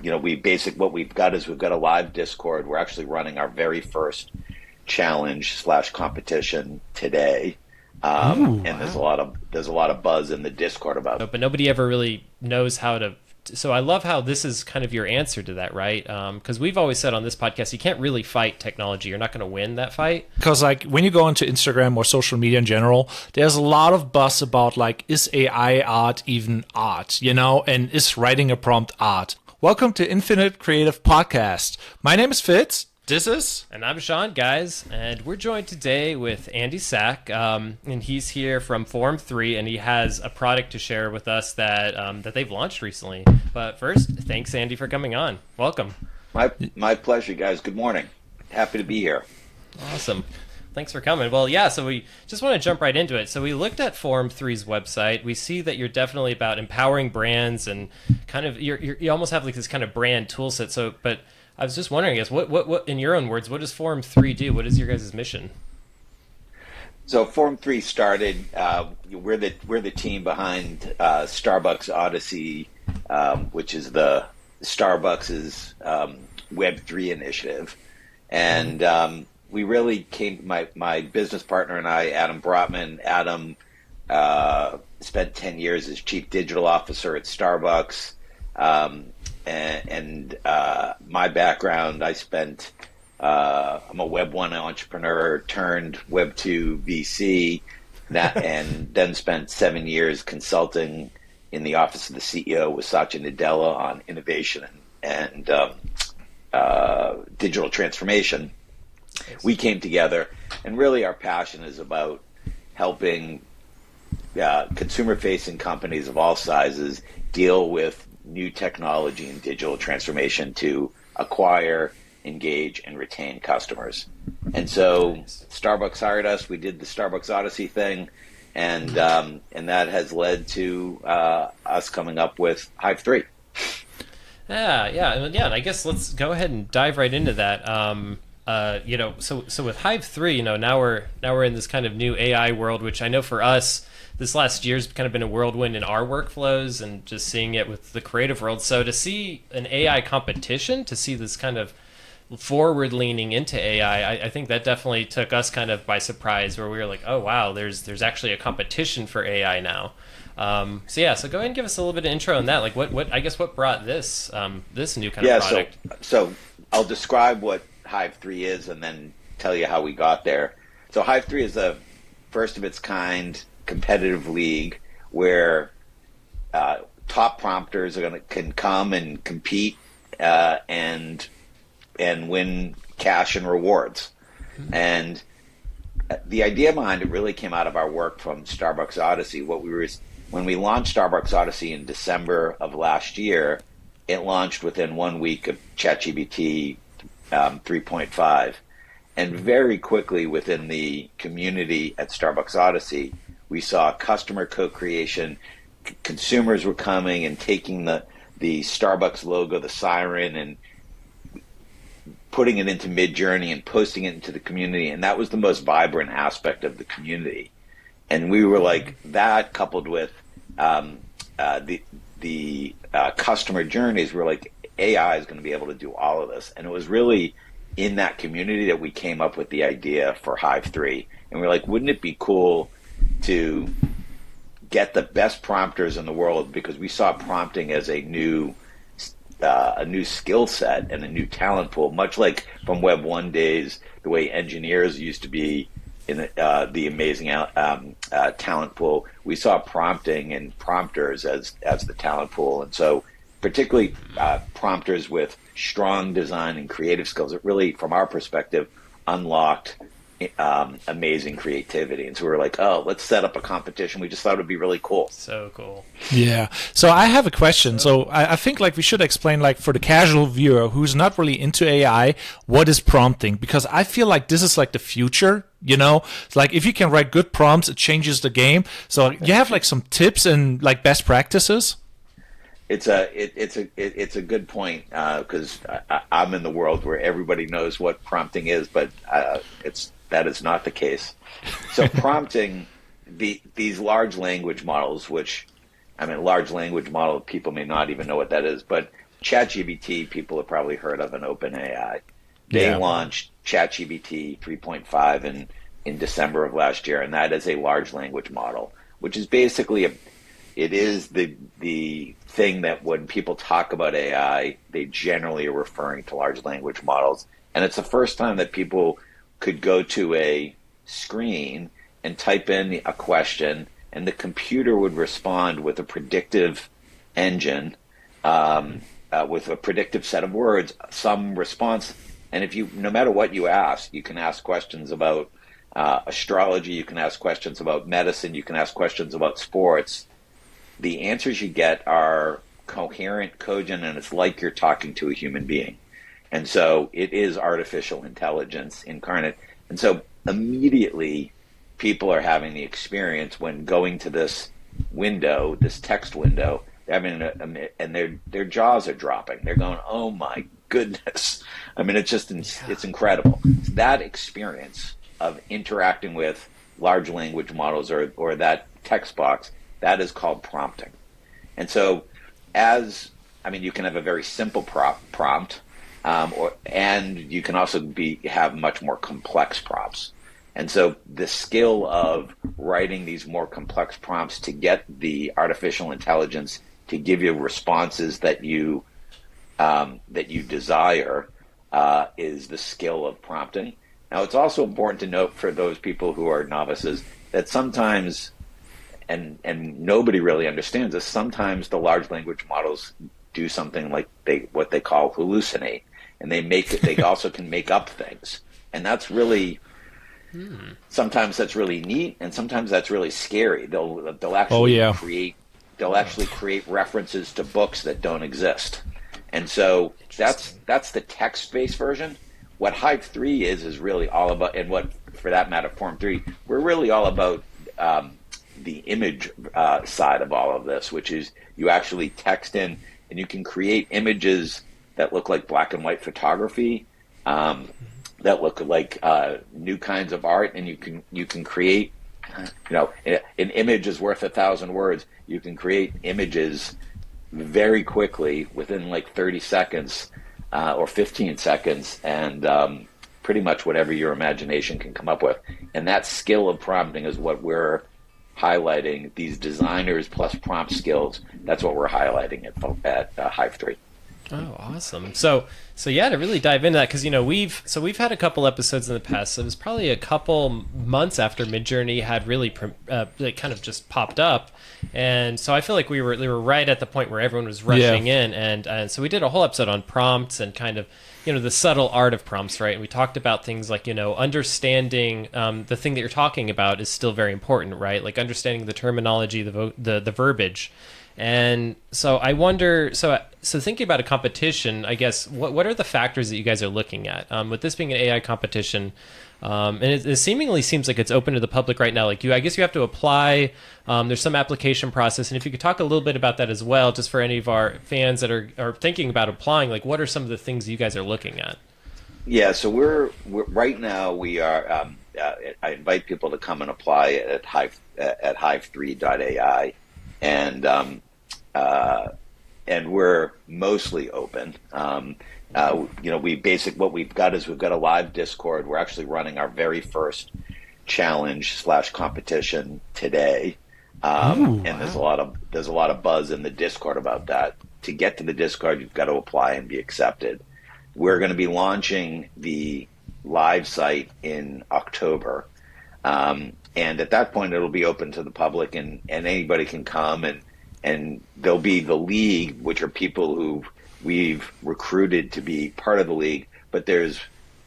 what we've got is we've got a live Discord. We're actually running our very first challenge slash competition today. Ooh, And wow. there's a lot of buzz in the Discord about it. But nobody ever really knows how to. So I love how this is kind of your answer to that, right? Because we've always said on this podcast, you can't really fight technology. You're not going to win that fight. Because like when you go into Instagram or social media in general, there's a lot of buzz about like, is AI art even art, and is writing a prompt art? Welcome to Infinite Creative Podcast. My name is Fitz. This is And I'm Sean, guys, and we're joined today with Andy Sack, and he's here from Forum3, and he has a product to share with us that they've launched recently. But first, thanks, Andy, for coming on. Welcome. My pleasure, guys. Good morning. Happy to be here. Awesome. Thanks for coming. Well, yeah, so we just want to jump right into it. So we looked at Forum3's website. We see that you're definitely about empowering brands and kind of you almost have like this kind of brand tool set. So, but I was just wondering, I guess, what in your own words, what does Forum3 do? What is your guys' mission? So Forum3 started. We're the team behind Starbuck Odyssey, which is the Starbucks's Web3 initiative, and we really came. My business partner and I, Adam Brotman. Adam spent 10 years as chief digital officer at Starbucks. And my background, I'm a Web 1 entrepreneur turned Web 2 VC, and then spent 7 years consulting in the office of the CEO with Satya Nadella on innovation and digital transformation. Nice. We came together, and really our passion is about helping consumer-facing companies of all sizes deal with new technology and digital transformation to acquire, engage, and retain customers. And so Starbucks hired us. We did the Starbucks Odyssey thing, and that has led to us coming up with Hive 3. Yeah. And I guess let's go ahead and dive right into that. So with Hive 3, now we're in this kind of new AI world, which I know for us, this last year's kind of been a whirlwind in our workflows and just seeing it with the creative world. So to see an AI competition, to see this kind of forward leaning into AI, I think that definitely took us kind of by surprise, where we were like, oh wow, there's actually a competition for AI now. So go ahead and give us a little bit of intro on that. Like what brought this new kind of product? So I'll describe what Hive 3 is and then tell you how we got there. So Hive 3 is the first of its kind competitive league where top prompters can come and compete and win cash and rewards. Mm-hmm. And the idea behind it really came out of our work from Starbucks Odyssey. When we launched Starbucks Odyssey in December of last year, it launched within 1 week of ChatGPT 3.5. And very quickly within the community at Starbucks Odyssey, we saw customer co-creation. Consumers were coming and taking the Starbucks logo, the siren, and putting it into Mid-Journey and posting it into the community. And that was the most vibrant aspect of the community. And we were like, that coupled with the customer journeys, we're like, AI is going to be able to do all of this. And it was really in that community that we came up with the idea for Hive 3. And we're like, wouldn't it be cool to get the best prompters in the world, because we saw prompting as a new skill set and a new talent pool, much like from Web 1 days, the way engineers used to be in the amazing talent pool. We saw prompting and prompters as the talent pool. And so particularly prompters with strong design and creative skills, it really, from our perspective, unlocked amazing creativity. And so we were like, oh, let's set up a competition. We just thought it would be really cool. So cool. Yeah. So I have a question. So I think like we should explain, like, for the casual viewer who's not really into AI, what is prompting? Because I feel like this is like the future. It's like if you can write good prompts, it changes the game. So you have like some tips and like best practices? It's a good point, because I'm in the world where everybody knows what prompting is, but that is not the case. So prompting, these large language models, which, large language model, people may not even know what that is, but ChatGPT, people have probably heard of an OpenAI. They Yeah. launched ChatGPT 3.5 in December of last year, and that is a large language model, which is basically it is the thing that when people talk about AI, they generally are referring to large language models. And it's the first time that people could go to a screen and type in a question, and the computer would respond with a predictive engine, with a predictive set of words, some response. And if you, no matter what you ask, you can ask questions about astrology, you can ask questions about medicine, you can ask questions about sports. The answers you get are coherent, cogent, and it's like you're talking to a human being. And so it is artificial intelligence incarnate. And so immediately people are having the experience when going to this window, this text window, and their jaws are dropping. They're going, "Oh my goodness!" I mean, it's incredible. That experience of interacting with large language models or that text box, that is called prompting. And so, you can have a very simple prompt, and you can also have much more complex prompts. And so the skill of writing these more complex prompts to get the artificial intelligence to give you responses that you desire is the skill of prompting. Now, it's also important to note for those people who are novices that sometimes, and nobody really understands this, sometimes the large language models do something like what they call hallucinate, and they also can make up things, and that's really sometimes that's really neat, and sometimes that's really scary. They'll actually create references to books that don't exist, and so that's the text-based version. What Hive 3 is really all about, and what, for that matter, Forum3, we're really all about the image side of all of this, which is you actually text in, and you can create images that look like black and white photography, that look like new kinds of art, and you can create, an image is worth 1,000 words. You can create images very quickly within like 30 seconds or 15 seconds, and pretty much whatever your imagination can come up with. And that skill of prompting is what we're highlighting. These designers plus prompt skills, that's what we're highlighting at Hive 3. Oh, awesome. So yeah, to really dive into that, because we've had a couple episodes in the past. So it was probably a couple months after Midjourney had really like kind of just popped up, and so I feel like they were right at the point where everyone was rushing in, and so we did a whole episode on prompts and kind of the subtle art of prompts, right? And we talked about things like understanding the thing that you're talking about is still very important, right? Like understanding the terminology, the verbiage. And so I wonder, so thinking about a competition, I guess, what are the factors that you guys are looking at? With this being an AI competition, and it seemingly seems like it's open to the public right now. Like I guess you have to apply. There's some application process, and if you could talk a little bit about that as well, just for any of our fans that are thinking about applying, like what are some of the things you guys are looking at? Yeah, so we're right now we are. I invite people to come and apply at hive3.ai, and we're mostly open. What we've got is we've got a live Discord. We're actually running our very first challenge / competition today, and there's a lot of buzz in the Discord about that. To get to the Discord, you've got to apply and be accepted. We're going to be launching the live site in October, and at that point, it'll be open to the public, and anybody can come and there'll be the league, which are people who we've recruited to be part of the league. But there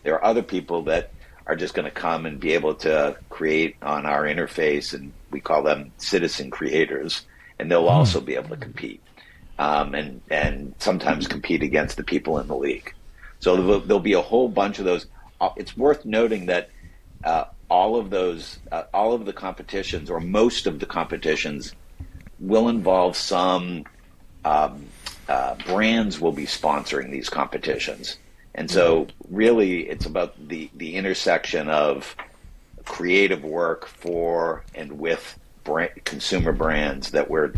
are other people that are just going to come and be able to create on our interface, and we call them citizen creators, and they'll also be able to compete, and sometimes compete against the people in the league. So there'll be a whole bunch of those. It's worth noting that all of the competitions, or most of the competitions, will involve some brands will be sponsoring these competitions. And so really it's about the intersection of creative work for and with consumer brands that we're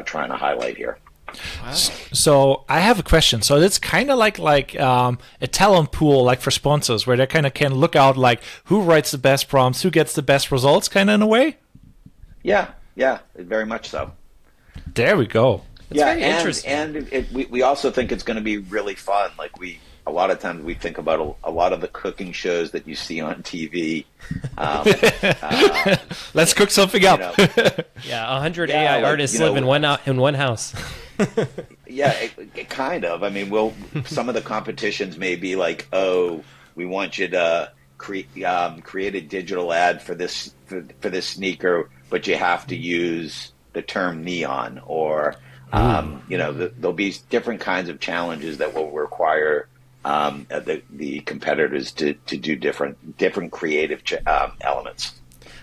trying to highlight here. So I have a question. So it's kind of like a talent pool, like for sponsors, where they kind of can look out like who writes the best prompts, who gets the best results, kind of in a way. Yeah, very much so. There we go. It's very interesting. And we also think it's going to be really fun. Like a lot of times we think about a lot of the cooking shows that you see on TV. Let's cook something up. Yeah, 100 AI artists live in one house. Yeah, it kind of. I mean, some of the competitions may be like, oh, we want you to create a digital ad for this sneaker, but you have to use the term neon, or there'll be different kinds of challenges that will require the competitors to do different creative elements.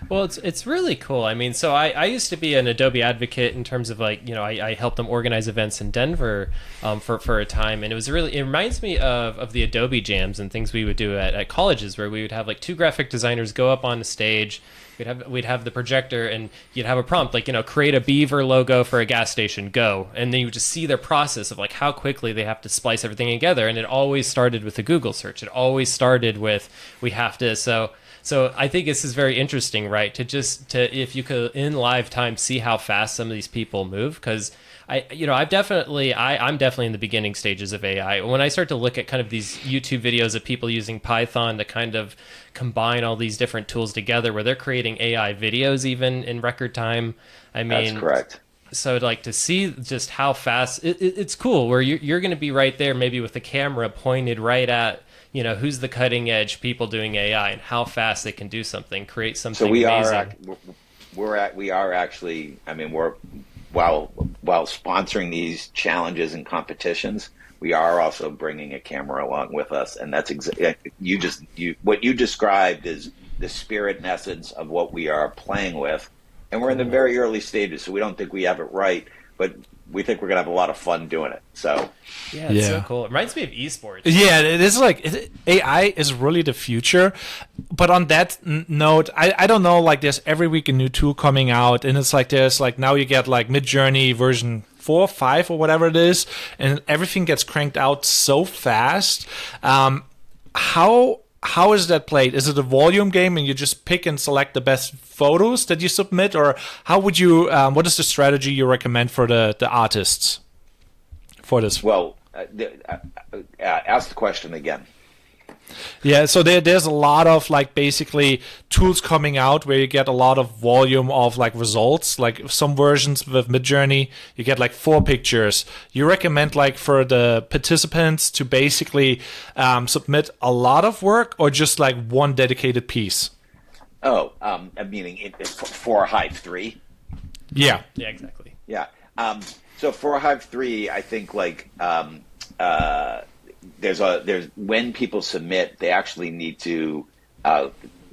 Well, it's really cool. I mean, so I used to be an Adobe advocate in terms of like, I helped them organize events in Denver for a time. And it reminds me of the Adobe jams and things we would do at colleges, where we would have like two graphic designers go up on a stage. We'd have the projector, and you'd have a prompt like, create a beaver logo for a gas station, go. And then you would just see their process of like how quickly they have to splice everything together. And it always started with a Google search. It always started with, we have to, so I think this is very interesting, right? To if you could in live time see how fast some of these people move, because I'm definitely in the beginning stages of AI. When I start to look at kind of these YouTube videos of people using Python to kind of combine all these different tools together, where they're creating AI videos even in record time. I mean, that's correct. So like to see just how fast it's cool, where you're going to be right there, maybe with the camera pointed right at, who's the cutting edge people doing AI and how fast they can do something, create something amazing. We are actually, I mean, while sponsoring these challenges and competitions, we are also bringing a camera along with us, and that's what you described is the spirit and essence of what we are playing with, and we're in the very early stages, so we don't think we have it right, but we think we're gonna have a lot of fun doing it. So it's so cool. It reminds me of esports. Yeah, it is like AI is really the future. But on that note, I don't know. Like, there's every week a new tool coming out, and it's like there's like now you get like Midjourney version 4, 5, or whatever it is, and everything gets cranked out so fast. How is that played? Is it a volume game and you just pick and select the best photos that you submit, or how would you? What is the strategy you recommend for the artists for this? Well, ask the question again. Yeah, so there's a lot of like basically tools coming out where you get a lot of volume of like results. Like some versions with Midjourney, you get like 4 pictures. You recommend like for the participants to basically submit a lot of work, or just like one dedicated piece? Oh, meaning for Hive 3? Yeah. Yeah, exactly. Yeah. So for Hive 3, I think like there's when people submit, they actually need to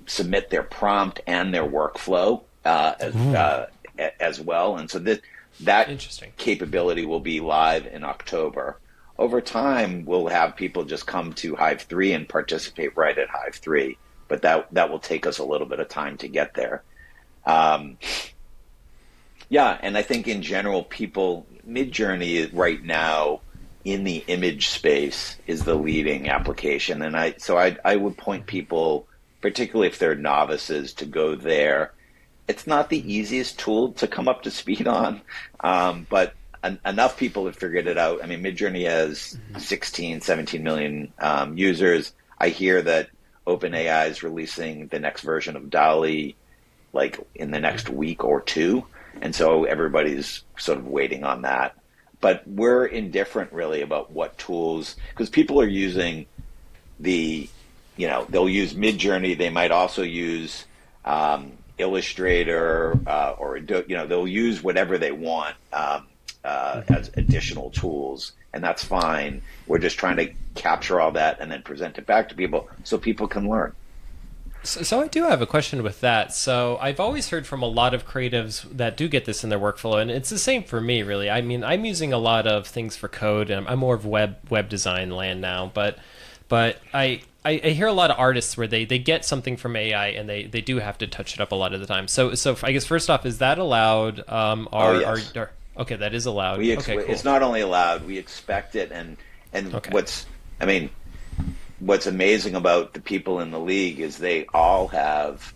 submit their prompt and their workflow as well, and so that capability will be live in October. Over time, we'll have people just come to Hive 3 and participate right at Hive 3, but that will take us a little bit of time to get there. Yeah, and I think in general, Midjourney right now in the image space is the leading application, and I would point people, particularly if they're novices, to go there. It's not the easiest tool to come up to speed on, but enough people have figured it out. I mean, Midjourney has 17 million users. I hear that OpenAI is releasing the next version of Dall-E like in the next week or two, and so everybody's sort of waiting on that. But we're indifferent really about what tools, because people are using they'll use Midjourney. They might also use Illustrator or they'll use whatever they want as additional tools, and that's fine. We're just trying to capture all that and then present it back to people so people can learn. So I do have a question with that. So I've always heard from a lot of creatives that do get this in their workflow, and it's the same for me, really. I mean, I'm using a lot of things for code, and I'm more of web design land now. But I hear a lot of artists where they get something from AI and they do have to touch it up a lot of the time. So I guess first off, is that allowed? Okay, that is allowed. Okay, cool. It's not only allowed, we expect it. And Okay. what's amazing about the people in the league is they all have,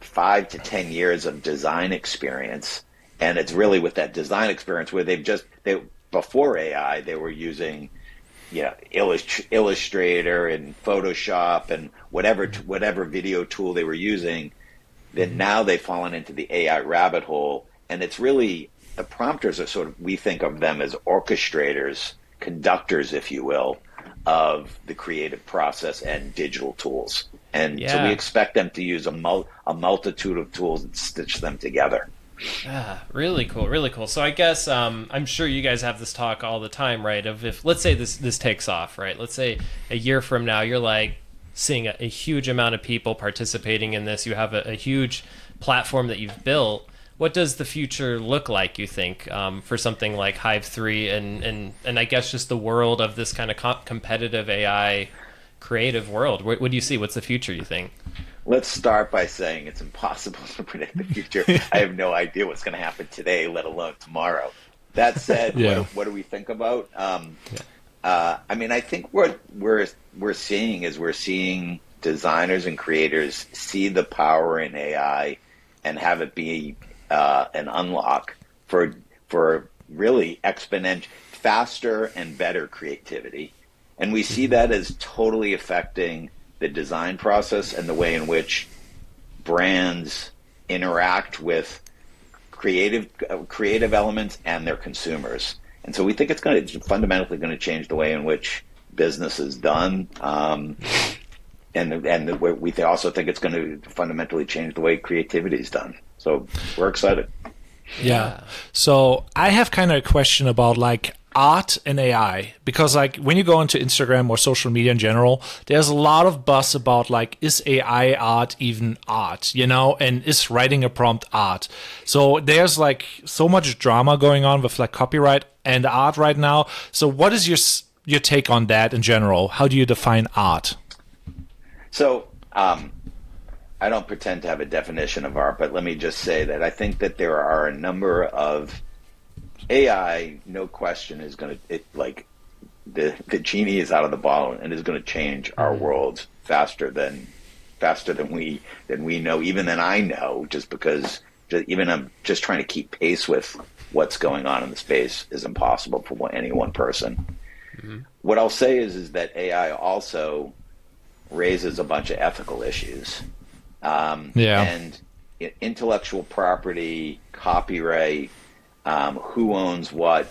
5 to 10 years of design experience. And it's really with that design experience where before AI, they were using, Illustrator and Photoshop and whatever video tool they were using. Then now they've fallen into the AI rabbit hole. And it's really, the prompters are sort of, we think of them as orchestrators, conductors, if you will, of the creative process and digital tools. And so we expect them to use a multitude of tools and stitch them together. Really cool, really cool. So I guess I'm sure you guys have this talk all the time, right? Of if, let's say this takes off, right? Let's say a year from now, you're like seeing a huge amount of people participating in this. You have a huge platform that you've built. What does the future look like, you think, for something like Hive 3 and I guess just the world of this kind of competitive AI creative world? What do you see? What's the future, you think? Let's start by saying it's impossible to predict the future. I have no idea what's going to happen today, let alone tomorrow. That said, what do we think about? I think what we're seeing designers and creators see the power in AI and have it be an unlock for really exponential, faster and better creativity. And we see that as totally affecting the design process and the way in which brands interact with creative elements and their consumers. And so we think it's fundamentally going to change the way in which business is done. And we also think it's going to fundamentally change the way creativity is done. So we're excited. Yeah. So I have kind of a question about like art and AI, because like when you go into Instagram or social media in general, there's a lot of buzz about like, is AI art even art, and is writing a prompt art? So there's like so much drama going on with like copyright and art right now. So what is your take on that in general? How do you define art? So I don't pretend to have a definition of art, but let me just say that I think that there are a number of AI, no question, is going to the genie is out of the bottle and is going to change our world faster than we know, even than I know, just because even I'm just trying to keep pace with what's going on in the space is impossible for any one person. Mm-hmm. What I'll say is that AI also raises a bunch of ethical issues, and intellectual property, copyright. Who owns what?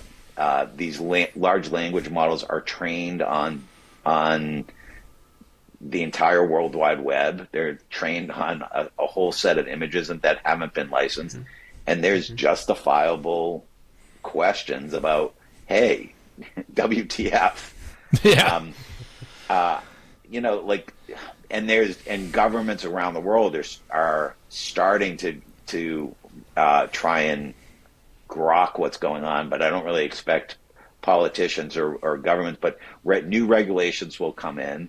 These large language models are trained on the entire World Wide Web. They're trained on a whole set of images that haven't been licensed. Mm-hmm. And there's justifiable questions about, hey, WTF? Yeah. And governments around the world are starting to try and grok what's going on, but I don't really expect politicians or governments, but new regulations will come in.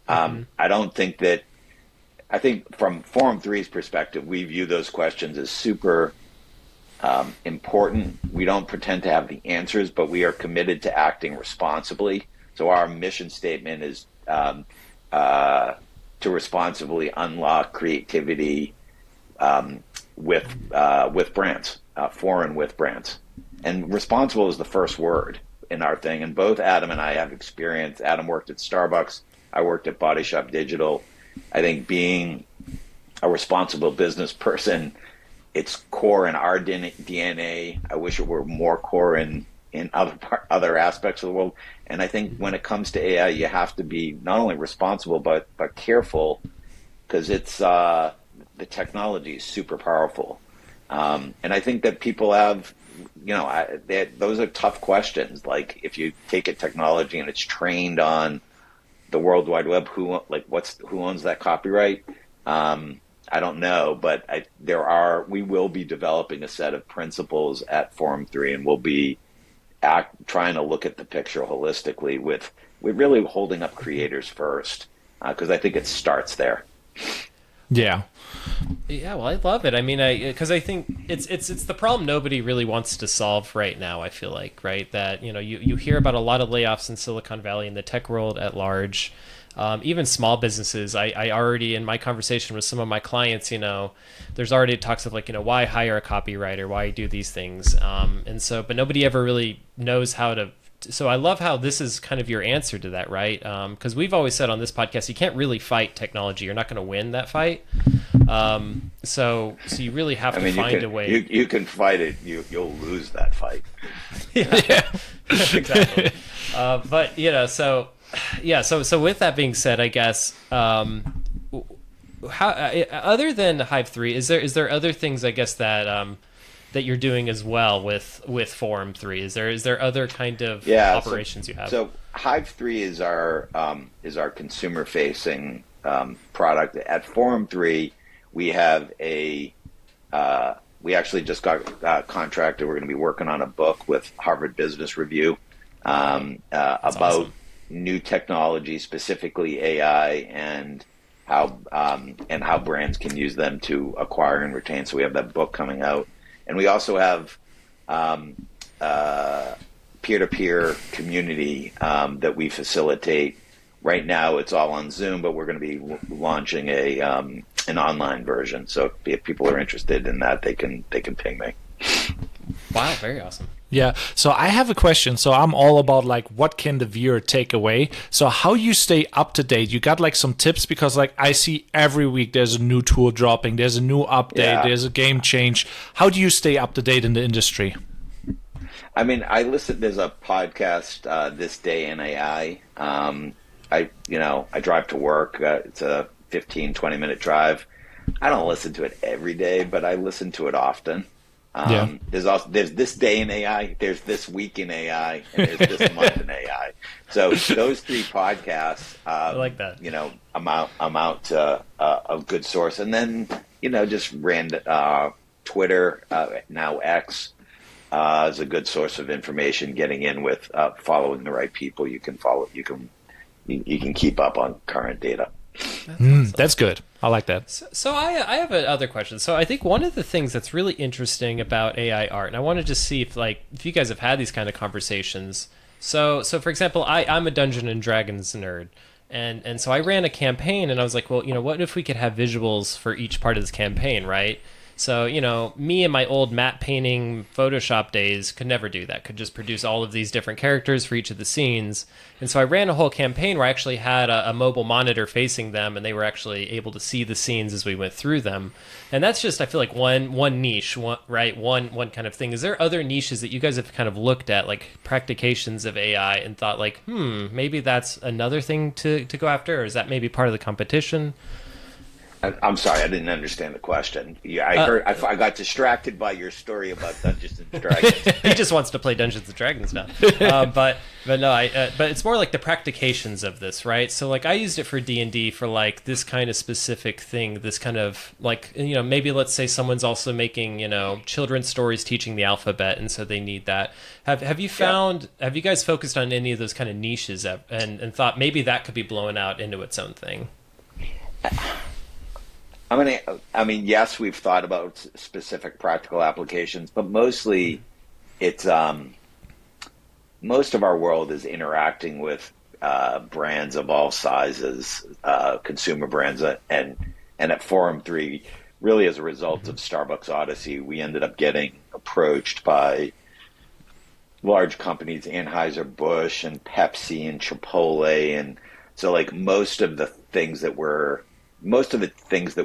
I think from Forum 3's perspective, we view those questions as super important. We don't pretend to have the answers, but we are committed to acting responsibly. So our mission statement is to responsibly unlock creativity with brands. For and with brands. And responsible is the first word in our thing. And both Adam and I have experience. Adam worked at Starbucks. I worked at Body Shop Digital. I think being a responsible business person, it's core in our DNA. I wish it were more core in other aspects of the world. And I think when it comes to AI, you have to be not only responsible, but careful, because it's the technology is super powerful. And I think that people have, those are tough questions. Like if you take a technology and it's trained on the World Wide Web, who owns that copyright? I don't know, but we will be developing a set of principles at Forum 3, and we'll be trying to look at the picture holistically with really holding up creators first, because I think it starts there. Yeah. Yeah, well, I love it. I mean, because I think it's the problem nobody really wants to solve right now. I feel like, right, that you hear about a lot of layoffs in Silicon Valley and the tech world at large. Even small businesses, I already, in my conversation with some of my clients, there's already talks of like, why hire a copywriter, why do these things, and so, but nobody ever really knows how to. So I love how this is kind of your answer to that, right? Because we've always said on this podcast, you can't really fight technology. You're not going to win that fight. So you really have to find a way. You can fight it. You'll lose that fight. Yeah. Exactly. But so with that being said, I guess how other than Hive 3, is there other things, I guess, that you're doing as well with Forum3? Is there other kind of operations you have? So Hive 3 is our consumer facing product. At Forum3, we have we actually just got contracted. We're going to be working on a book with Harvard Business Review about awesome. New technology, specifically AI, and how brands can use them to acquire and retain. So we have that book coming out. And we also have peer-to-peer community that we facilitate. Right now, it's all on Zoom, but we're going to be launching an online version. So if people are interested in that, they can ping me. Wow, very awesome. Yeah. So I have a question. So I'm all about like, what can the viewer take away? So how you stay up to date? You got like some tips, because like I see every week there's a new tool dropping, there's a new update, there's a game change. How do you stay up to date in the industry? I mean, there's a podcast, This Day in AI. I drive to work. It's a 15, 20-minute drive. I don't listen to it every day, but I listen to it often. There's This Day in AI, there's This Week in AI, and there's This Month in AI. So those three podcasts, I like that. Amount to a good source, and then just Twitter, now X, is a good source of information. Getting in with following the right people, you can you can keep up on current data. That's good. I like that. So I have another question. So I think one of the things that's really interesting about AI art, and I want to just see if you guys have had these kind of conversations. So for example, I'm a Dungeons and Dragons nerd, and so I ran a campaign, and I was like, well, what if we could have visuals for each part of this campaign, right? So, me and my old matte painting Photoshop days could never do that, could just produce all of these different characters for each of the scenes. And so I ran a whole campaign where I actually had a mobile monitor facing them, and they were actually able to see the scenes as we went through them. And that's just, I feel like, one niche, one kind of thing. Is there other niches that you guys have kind of looked at, like practications of AI, and thought like, maybe that's another thing to go after, or is that maybe part of the competition? I'm sorry, I didn't understand the question. Yeah, I got distracted by your story about Dungeons and Dragons. He just wants to play Dungeons and Dragons now. But no, but it's more like the practications of this, right? So like I used it for D&D for like this kind of specific thing, this kind of like, maybe let's say someone's also making, children's stories teaching the alphabet, and so they need that. Have you guys focused on any of those kind of niches and thought maybe that could be blown out into its own thing? I mean, yes, we've thought about specific practical applications, but mostly it's most of our world is interacting with brands of all sizes, consumer brands, and at Forum3, really as a result of Starbuck Odyssey, we ended up getting approached by large companies, Anheuser-Busch and Pepsi and Chipotle, and so like most of the things that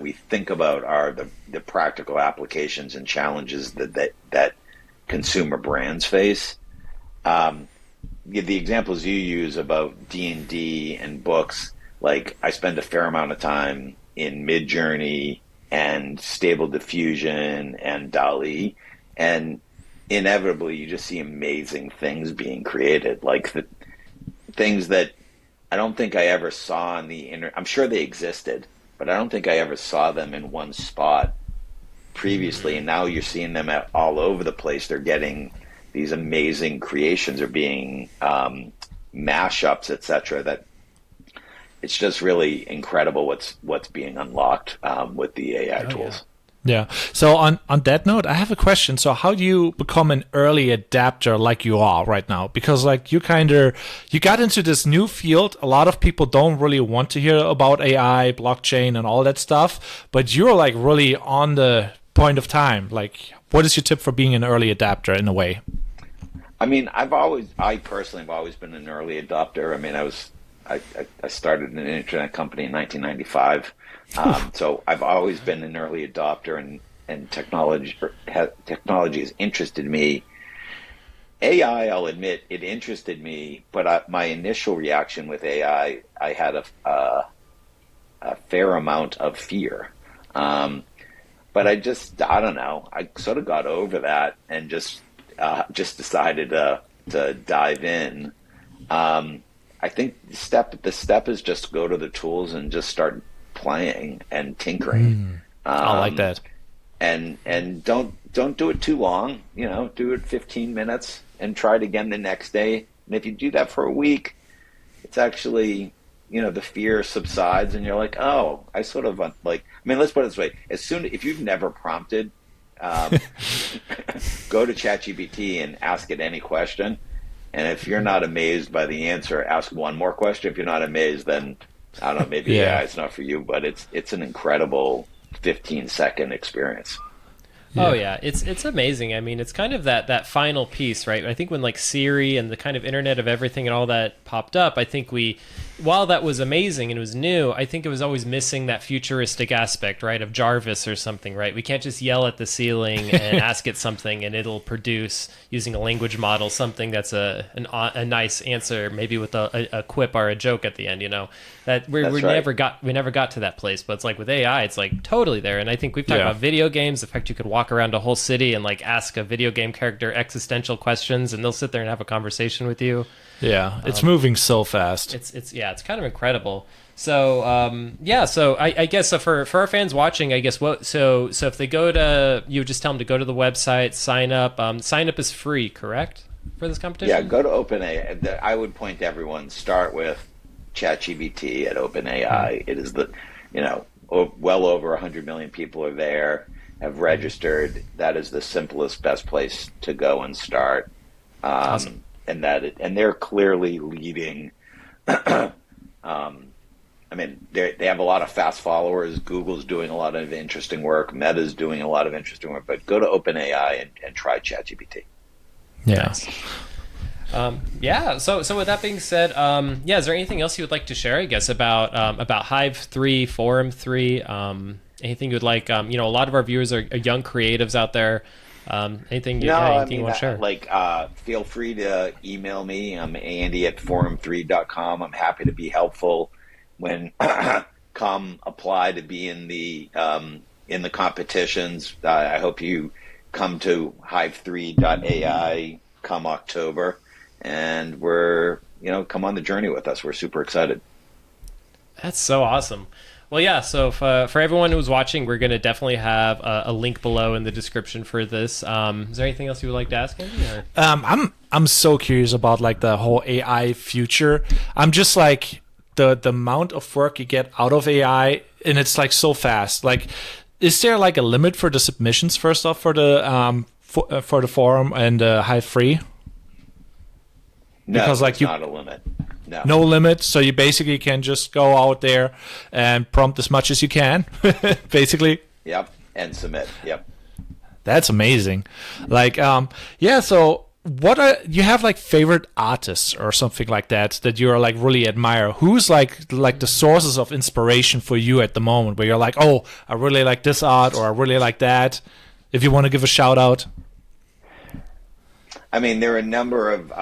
we think about are the practical applications and challenges that consumer brands face. The examples you use about D&D and books, like I spend a fair amount of time in Midjourney and Stable Diffusion and Dal-E, and inevitably you just see amazing things being created, like the things that I don't think I ever saw on the internet. I'm sure they existed, but I don't think I ever saw them in one spot previously, and now you're seeing them all over the place. They're getting these amazing creations, or being mashups, etc. That it's just really incredible what's being unlocked with the AI tools. Yeah. So on that note, I have a question. So how do you become an early adapter like you are right now? Because like you got into this new field. A lot of people don't really want to hear about AI, blockchain, and all that stuff. But you're like really on the point of time. Like, what is your tip for being an early adapter in a way? I mean, I personally have always been an early adopter. I mean, I started an internet company in 1995. So I've always been an early adopter, and technology has interested me. AI, I'll admit, it interested me, but my initial reaction with AI, I had a fair amount of fear. But I don't know, I sort of got over that and just decided to dive in. I think the step is just go to the tools and just start playing and tinkering. I like that. And don't do it too long. Do it 15 minutes and try it again the next day. And if you do that for a week, it's actually, the fear subsides and you're like, oh, I sort of like. I mean, let's put it this way: if you've never prompted, go to ChatGPT and ask it any question. And if you're not amazed by the answer, ask one more question. If you're not amazed, then I don't know, maybe it's not for you, but it's an incredible 15-second experience. Oh yeah, it's amazing. I mean, it's kind of that final piece, right? I think when like Siri and the kind of Internet of Everything and all that popped up, I think while that was amazing and it was new, I think it was always missing that futuristic aspect, right, of Jarvis or something, right? We can't just yell at the ceiling and ask it something and it'll produce, using a language model, something that's a nice answer, maybe with a quip or a joke at the end, that we never got to that place. But it's like with AI, it's like totally there. And I think we've talked about video games. In fact, you could walk around a whole city and like ask a video game character existential questions and they'll sit there and have a conversation with you. Yeah, it's moving so fast. It's kind of incredible. So so I guess for our fans watching, I guess so if they go to, you just tell them to go to the website, sign up. Sign up is free, correct, for this competition? Yeah, go to OpenAI. I would point to everyone, start with ChatGPT at OpenAI. It is well over 100 million people are there, have registered. That is the simplest, best place to go and start. Awesome. And they're clearly leading. I mean, they have a lot of fast followers. Google's doing a lot of interesting work. Meta's doing a lot of interesting work. But go to OpenAI and try ChatGPT. Yeah. Nice. So with that being said, is there anything else you would like to share, I guess, about Hive 3, Forum 3? Anything you would like? A lot of our viewers are young creatives out there. Anything you want to share? Feel free to email me. I'm Andy@forum3.com. I'm happy to be helpful when come apply to be in the competitions. I hope you come to hive3.ai come October, and we're come on the journey with us. We're super excited. That's so awesome. Well, yeah, so for everyone who's watching, we're going to definitely have a link below in the description for this. Is there anything else you would like to ask, Andy? I'm so curious about like the whole AI future. I'm just like the amount of work you get out of AI, and it's like so fast. Like, is there like a limit for the submissions first off for the forum and Hive 3? No, because like not a limit. No limit, so you basically can just go out there and prompt as much as you can, basically. Yep, and submit. Yep. That's amazing. Like, so what you have like favorite artists or something like that you're like really admire? Who's like the sources of inspiration for you at the moment where you're like, oh, I really like this art or I really like that? If you want to give a shout out. I mean, there are a number of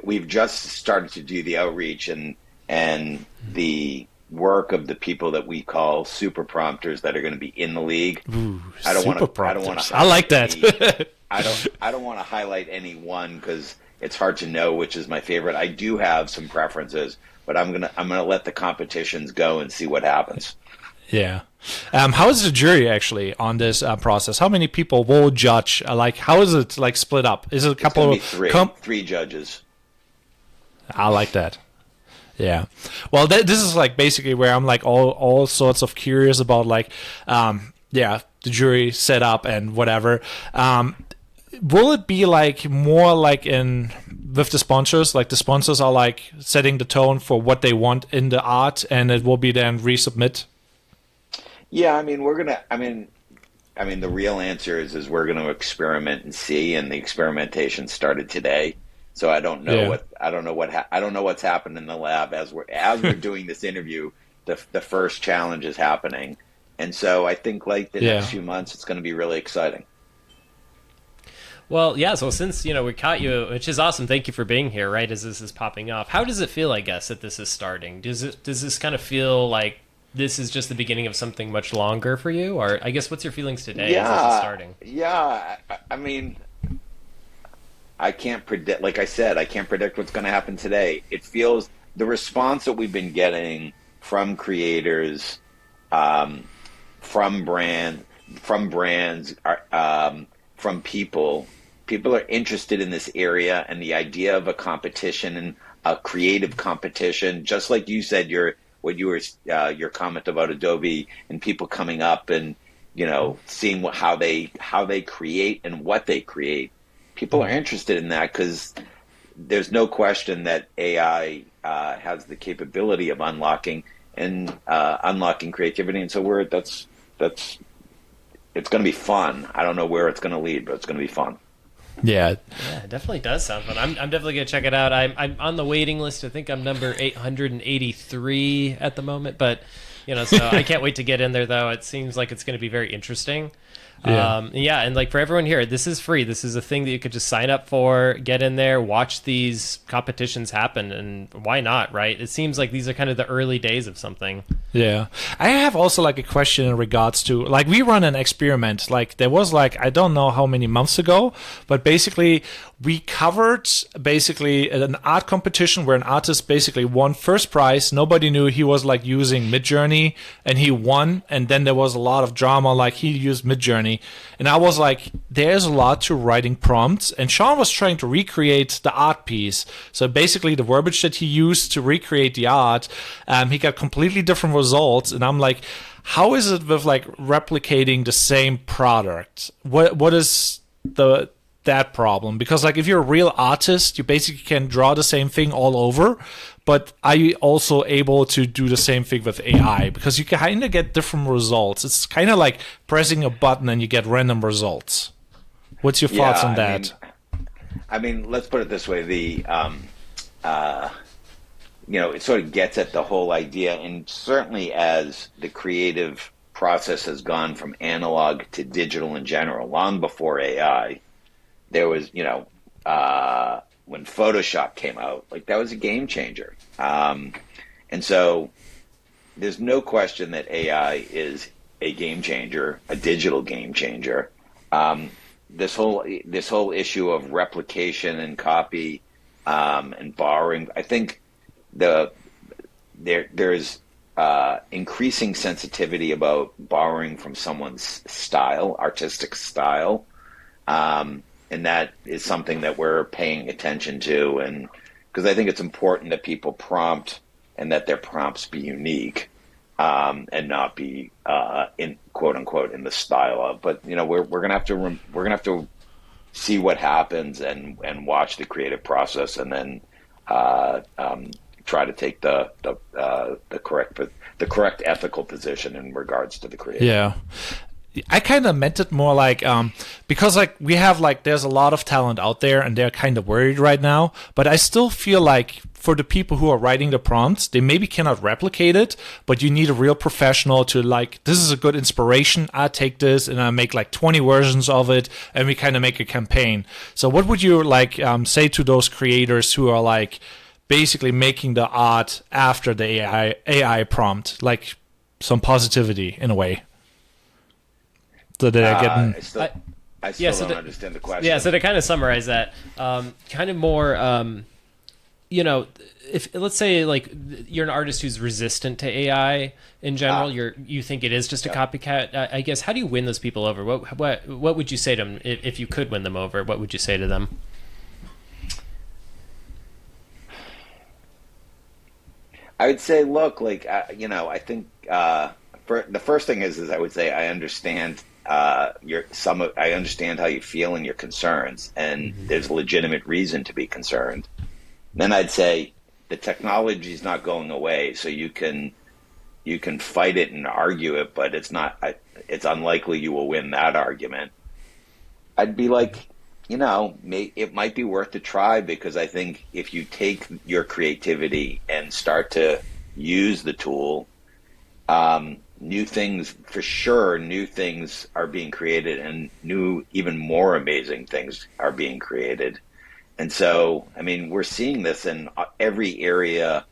we've just started to do the outreach and the work of the people that we call super prompters that are going to be in the league. Ooh, I don't want to. I like that. I don't want to highlight any one because it's hard to know which is my favorite. I do have some preferences, but I'm gonna let the competitions go and see what happens. Yeah. How is the jury actually on this process? How many people will judge? Like, how is it like split up? Is it a couple of three judges? I like that. Yeah. Well, this is like basically where I'm like all sorts of curious about like, yeah, the jury setup and whatever. Will it be like more like in with the sponsors? Like the sponsors are like setting the tone for what they want in the art, and it will be then resubmit. Yeah, I mean, we're gonna. I mean, the real answer is we're going to experiment and see, and the experimentation started today. So I don't know Yeah. what I don't know what's happened in the lab as we're doing this interview. The first challenge is happening, and so I think like the next Yeah. few months, it's going to be really exciting. Well, yeah. So since we caught you, which is awesome. Thank you for being here. Right as this is popping off, how does it feel? I guess that this is starting. Does this kind of feel like this is just the beginning of something much longer for you? Or I guess what's your feelings today as this is starting? Yeah. I mean, I can't predict. Like I said, I can't predict what's going to happen today. It feels the response that we've been getting from creators, from brands, from people. People are interested in this area and the idea of a competition and a creative competition. Just like you said, your comment about Adobe and people coming up and seeing how they create and what they create. People are interested in that because there's no question that AI has the capability of unlocking creativity, and so it's going to be fun. I don't know where it's going to lead, but it's going to be fun. Yeah. Yeah, it definitely does sound fun. I'm definitely gonna check it out. I'm on the waiting list. I think I'm number 883 at the moment, but so I can't wait to get in there. Though it seems like it's going to be very interesting. Yeah. And like for everyone here, this is free. This is a thing that you could just sign up for, get in there, watch these competitions happen, and why not, right? It seems like these are kind of the early days of something. Yeah. I have also like a question in regards to like we run an experiment. Like there was like I don't know how many months ago, but basically we covered basically an art competition where an artist basically won first prize. Nobody knew he was like using Midjourney and he won, and then there was a lot of drama like he used Midjourney. And I was like, there's a lot to writing prompts. And Sean was trying to recreate the art piece. So basically the verbiage that he used to recreate the art, he got completely different results. And I'm like, how is it with like replicating the same product? What is that problem? Because like if you're a real artist, you basically can draw the same thing all over, but are you also able to do the same thing with AI? Because you kind of get different results. It's kind of like pressing a button and you get random results. What's your thoughts on that? I mean, let's put it this way: it sort of gets at the whole idea, and certainly as the creative process has gone from analog to digital in general, long before AI. There was, when Photoshop came out, like that was a game changer. And so there's no question that AI is a game changer, a digital game changer. This whole issue of replication and copy and borrowing, I think there's increasing sensitivity about borrowing from someone's style, artistic style. And that is something that we're paying attention to, and because I think it's important that people prompt and that their prompts be unique and not be in quote unquote in the style of. But we're gonna have to see what happens and watch the creative process, and then try to take the correct ethical position in regards to the creative. Yeah. I kind of meant it more like because like we have like there's a lot of talent out there and they're kind of worried right now, but I still feel like for the people who are writing the prompts, they maybe cannot replicate it, but you need a real professional to like, this is a good inspiration. I take this and I make like 20 versions of it and we kind of make a campaign. So what would you like say to those creators who are like basically making the art after the AI prompt, like some positivity in a way? So they're getting. I still don't understand the question. Yeah, so to kind of summarize that, kind of more, if let's say like you're an artist who's resistant to AI in general, you think it is just a copycat. I guess how do you win those people over? What would you say to them if you could win them over? What would you say to them? I would say, look, like I think the first thing is I would say I understand I understand how you feel and your concerns, and there's legitimate reason to be concerned. Then I'd say the technology is not going away, so you can fight it and argue it, but it's unlikely you will win that argument. I'd be like, it might be worth a try, because I think if you take your creativity and start to use the tool, new things are being created, and new, even more amazing things are being created. And so, I mean, we're seeing this in every area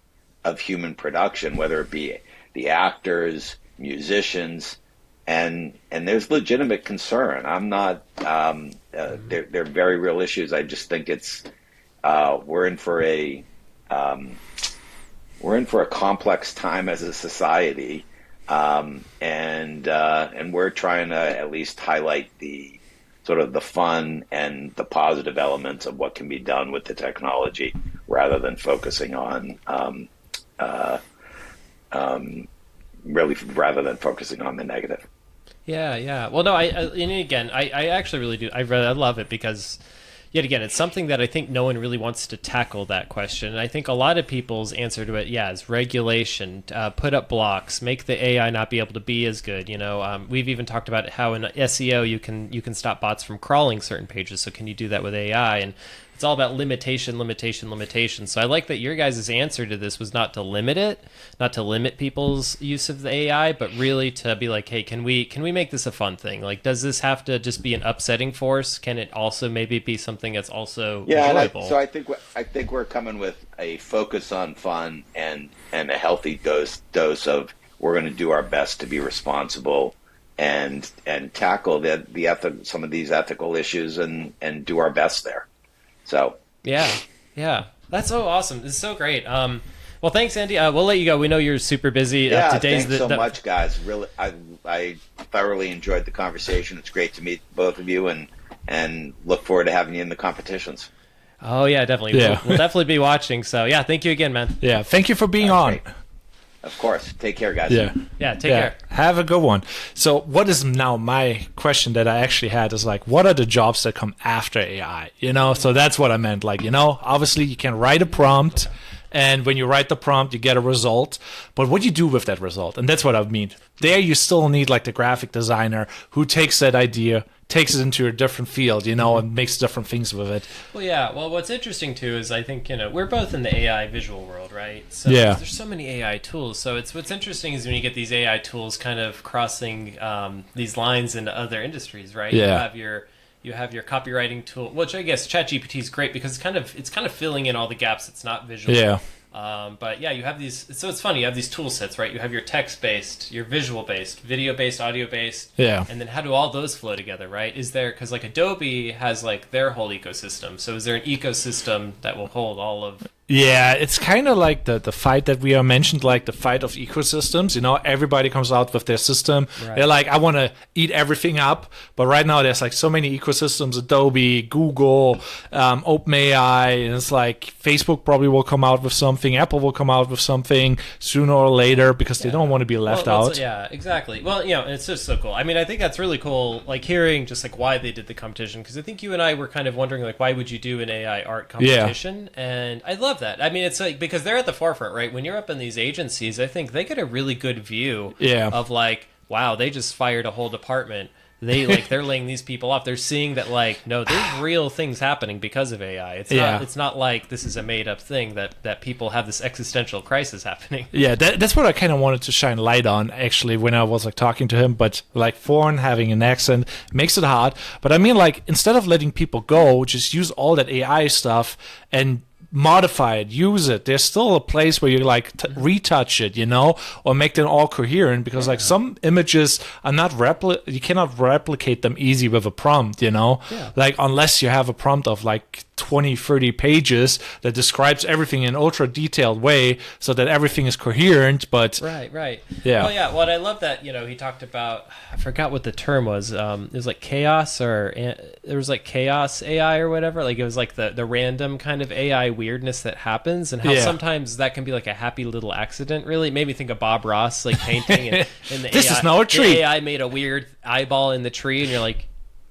of human production, whether it be the actors, musicians, and there's legitimate concern. I'm not. They're very real issues. I just think it's we're in for a complex time as a society, and we're trying to at least highlight the sort of the fun and the positive elements of what can be done with the technology, rather than focusing on rather than focusing on the negative. Yeah. Well, no, and again, I actually really do. I love it, because, yet again, it's something that I think no one really wants to tackle that question. And I think a lot of people's answer to it, is regulation, put up blocks, make the AI not be able to be as good. We've even talked about how in SEO you can stop bots from crawling certain pages. So can you do that with AI? And it's all about limitation. So I like that your guys' answer to this was not to limit it, not to limit people's use of the AI, but really to be like, hey, can we make this a fun thing? Like, does this have to just be an upsetting force? Can it also maybe be something that's also enjoyable? So I think we're coming with a focus on fun and a healthy dose of, we're going to do our best to be responsible and tackle some of these ethical issues and do our best there. So yeah, that's so awesome. This is so great. Well, thanks, Andy. We'll let you go. We know you're super busy. Thanks so much, guys. Really, I thoroughly enjoyed the conversation. It's great to meet both of you, and look forward to having you in the competitions. Oh yeah, definitely. Yeah. We'll definitely be watching. So yeah, thank you again, man. Yeah, thank you for being on. Great. Of course. Take care, guys. Yeah. Take care. Have a good one. So what is now my question that I actually had is like, what are the jobs that come after AI? So that's what I meant. Like, obviously you can write a prompt, and when you write the prompt, you get a result. But what do you do with that result? And that's what I mean. There you still need like the graphic designer who takes that idea, takes it into a different field, and makes different things with it. Well, yeah. Well, what's interesting too is I think we're both in the AI visual world, right? So yeah. There's so many AI tools. So what's interesting is when you get these AI tools kind of crossing these lines into other industries, right? Yeah. You have your copywriting tool, which I guess ChatGPT is great because it's kind of filling in all the gaps. It's not visual. Yeah. But yeah, you have these. So it's funny. You have these tool sets, right? You have your text-based, your visual-based, video-based, audio-based. Yeah. And then how do all those flow together, right? Is there, because like Adobe has like their whole ecosystem. So is there an ecosystem that will hold all of? Yeah, it's kind of like the fight that we are mentioned, like the fight of ecosystems. Everybody comes out with their system. Right. They're like, I want to eat everything up. But right now, there's like so many ecosystems: Adobe, Google, OpenAI, and it's like Facebook probably will come out with something. Apple will come out with something sooner or later because they don't want to be left out. Yeah, exactly. Well, it's just so cool. I mean, I think that's really cool. Like hearing just like why they did the competition, because I think you and I were kind of wondering like why would you do an AI art competition, and I love that. I mean, it's like because they're at the forefront, right? When you're up in these agencies, I think they get a really good view of like, wow, they just fired a whole department. They're laying these people off. They're seeing that like, no, there's real things happening because of AI. It's not like this is a made up thing that people have this existential crisis happening. Yeah, that's what I kind of wanted to shine light on actually when I was like talking to him. But like foreign having an accent makes it hard. But I mean, like instead of letting people go, just use all that AI stuff and modify it, use it. There's still a place where you like retouch it, or make them all coherent, because like some images are not you cannot replicate them easy with a prompt, like unless you have a prompt of like 20, 30 pages that describes everything in an ultra detailed way so that everything is coherent. But right. Yeah. Well, yeah. Well, I love that. He talked about, I forgot what the term was. It was like chaos, or there was like chaos AI or whatever. Like it was like the random kind of AI weirdness that happens, and how sometimes that can be like a happy little accident. Really, it made me think of Bob Ross like painting, and the This AI, is no tree. The AI made a weird eyeball in the tree, and you're like,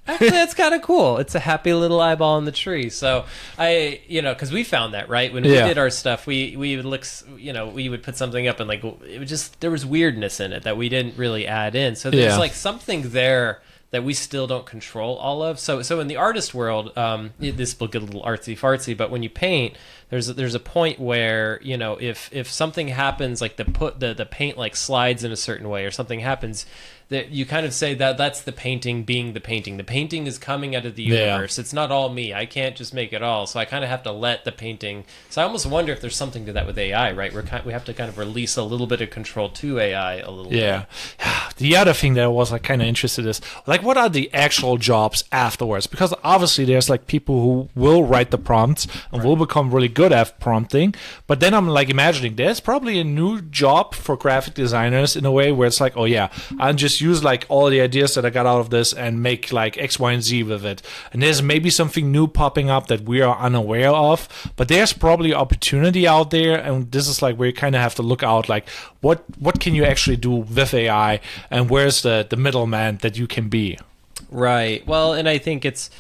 actually, that's kind of cool. It's a happy little eyeball in the tree. So because we found that, right, when we did our stuff, we would look, we would put something up, and like it would just, there was weirdness in it that we didn't really add in. So there's like something there that we still don't control all of. So in the artist world, this will get a little artsy fartsy, but when you paint, there's a point where if something happens, like the paint like slides in a certain way, or something happens, that you kind of say that's the painting being the painting. The painting is coming out of the universe. It's not all me. I can't just make it all. So I kind of have to let the painting. So I almost wonder if there's something to that with AI, right? We have to kind of release a little bit of control to AI a little bit. Yeah. The other thing that I was like kind of interested is like, what are the actual jobs afterwards? Because obviously there's like people who will write the prompts and will become really good at prompting. But then I'm like imagining there's probably a new job for graphic designers in a way where it's like, oh yeah, I'll just use like all the ideas that I got out of this and make like X, Y, and Z with it. And there's maybe something new popping up that we are unaware of, but there's probably opportunity out there. And this is like where you kind of have to look out, like what can you actually do with AI, and where's the middleman that you can be. Right. Well, and I think it's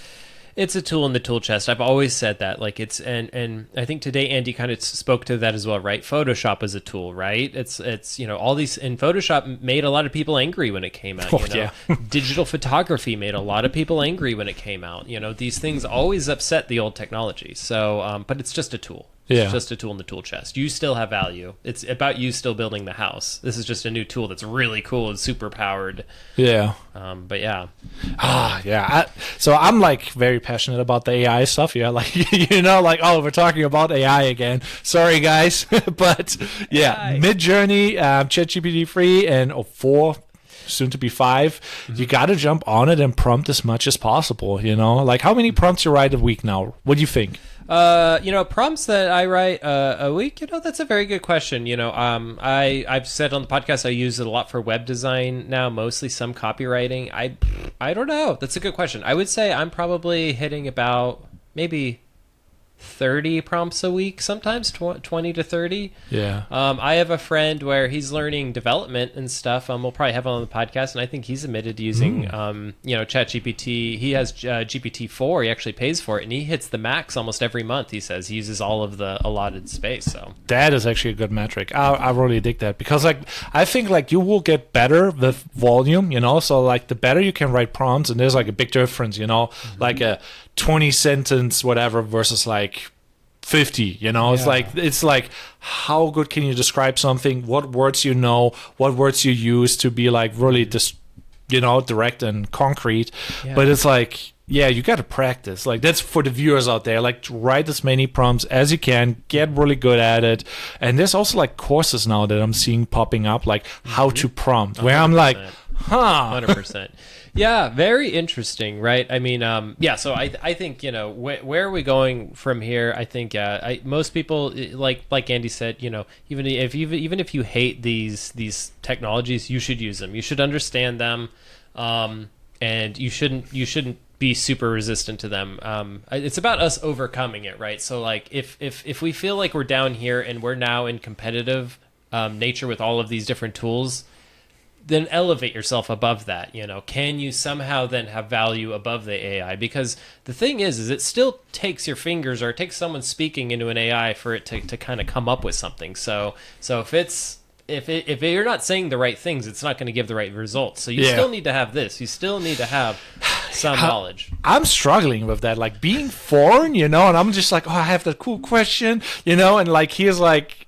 a tool in the tool chest. I've always said that. Like it's and I think today Andy kind of spoke to that as well, right? Photoshop is a tool, right? It's all these, and Photoshop made a lot of people angry when it came out. Yeah. Digital photography made a lot of people angry when it came out. These things always upset the old technology. So, but it's just a tool. It's just a tool in the tool chest. You still have value. It's about you still building the house. This is just a new tool that's really cool and super powered. Yeah. But yeah. So I'm like very passionate about the AI stuff. Yeah. Like, like, oh, we're talking about AI again. Sorry, guys. But yeah, Mid-Journey, ChatGPT 3 and 4, soon to be 5. You got to jump on it and prompt as much as possible. Like how many prompts you write a week now? What do you think? Prompts that I write a week, that's a very good question. I've said on the podcast I use it a lot for web design now, mostly some copywriting. I don't know. That's a good question. I would say I'm probably hitting about maybe 30 prompts a week, sometimes 20 to 30. Yeah. I have a friend where he's learning development and stuff. We'll probably have him on the podcast, and I think he's admitted to using, ChatGPT. He has GPT-4. He actually pays for it, and he hits the max almost every month. He says he uses all of the allotted space. So that is actually a good metric. I really dig that, because like I think like you will get better with volume. So like the better you can write prompts, and there's like a big difference. Like a 20 sentence whatever versus like 50. It's like how good can you describe something, what words what words you use to be like really just direct and concrete. But it's like, you got to practice. Like that's for the viewers out there, like write as many prompts as you can, get really good at it. And there's also like courses now that I'm seeing popping up, like how to prompt, where 100%. I'm like 100%. Yeah, very interesting, right? I mean, so I think, where are we going from here? I think most people, like Andy said, even if you hate these technologies, you should use them. You should understand them, and you shouldn't be super resistant to them. It's about us overcoming it, right? So like if we feel like we're down here and we're now in competitive nature with all of these different tools, then elevate yourself above that. Can you somehow then have value above the AI? Because the thing is it still takes your fingers, or it takes someone speaking into an AI for it to kind of come up with something. So if you're not saying the right things, it's not going to give the right results. So you still need to have this. You still need to have some knowledge. I'm struggling with that, like being foreign, and I'm just like, oh, I have that cool question, and like he's like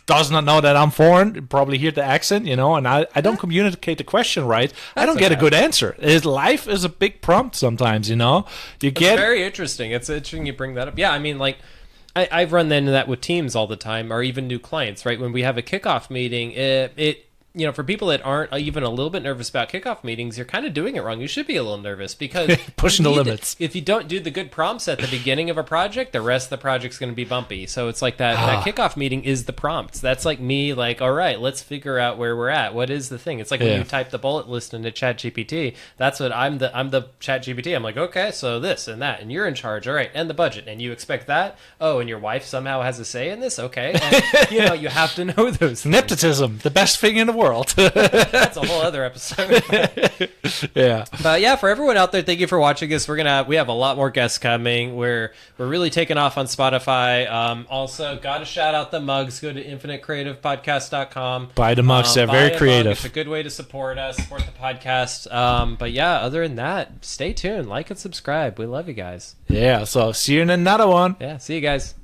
does not know that I'm foreign, probably hear the accent, and I don't communicate the question right. I don't get a good answer. Life is a big prompt sometimes, It's very interesting. It's interesting you bring that up. Yeah, I mean, like, I've run into that with teams all the time, or even new clients, right? When we have a kickoff meeting, it for people that aren't even a little bit nervous about kickoff meetings, you're kind of doing it wrong. You should be a little nervous because pushing the limits. If you don't do the good prompts at the beginning of a project, the rest of the project's going to be bumpy. So it's like that kickoff meeting is the prompts. That's like me, like, all right, let's figure out where we're at. What is the thing? It's like when you type the bullet list into ChatGPT. That's what I'm the ChatGPT. I'm like, okay, so this and that, and you're in charge. All right, and the budget, and you expect that. Oh, and your wife somehow has a say in this. Okay, and, you have to know those things. Nepotism, the best thing in the world. That's a whole other episode. Yeah. But yeah, for everyone out there, thank you for watching us. We have a lot more guests coming. We're really taking off on Spotify. Also, gotta shout out the mugs. Go to infinitecreativepodcast.com. Buy the mugs. They're very creative. It's a good way to support us, support the podcast. But yeah, other than that, stay tuned. Like and subscribe. We love you guys. Yeah. So see you in another one. Yeah. See you guys.